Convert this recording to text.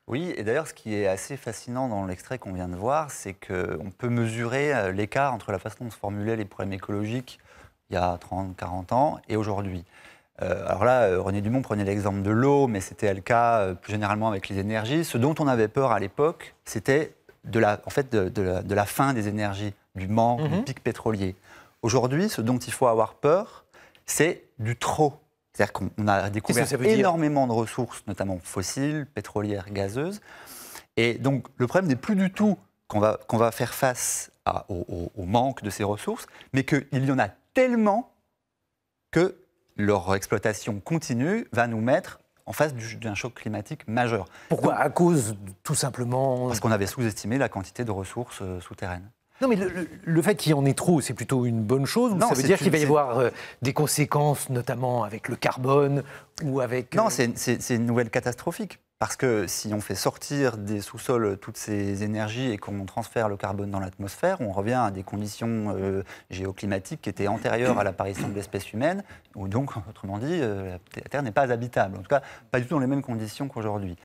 Oui, et d'ailleurs, ce qui est assez fascinant dans l'extrait qu'on vient de voir, c'est qu'on peut mesurer l'écart entre la façon dont se formulaient les problèmes écologiques il y a 30, 40 ans et aujourd'hui. Alors là, René Dumont prenait l'exemple de l'eau, mais c'était le cas plus généralement avec les énergies. Ce dont on avait peur à l'époque, c'était en fait, de la fin des énergies, du manque, du Mhm. pic pétrolier. Aujourd'hui, ce dont il faut avoir peur, c'est du trop. C'est-à-dire qu'on a Qu'est-ce que découvert ça veut dire? énormément de ressources, notamment fossiles, pétrolières, gazeuses. Et donc, le problème n'est plus du tout qu'on va faire face au manque de ces ressources, mais qu'il y en a tellement que leur exploitation continue va nous mettre en face d'un choc climatique majeur. Pourquoi? Donc, À cause, tout simplement. parce qu'on avait sous-estimé la quantité de ressources souterraines. Non, mais le fait qu'il y en ait trop, c'est plutôt une bonne chose, ou Non, ça veut c'est dire qu'il va y c'est- avoir des conséquences, notamment avec le carbone ou avec. non, c'est une nouvelle catastrophique. Parce que si on fait sortir des sous-sols toutes ces énergies et qu'on transfère le carbone dans l'atmosphère, on revient à des conditions géoclimatiques qui étaient antérieures à l'apparition de l'espèce humaine, où donc, autrement dit, la Terre n'est pas habitable. En tout cas, pas du tout dans les mêmes conditions qu'aujourd'hui.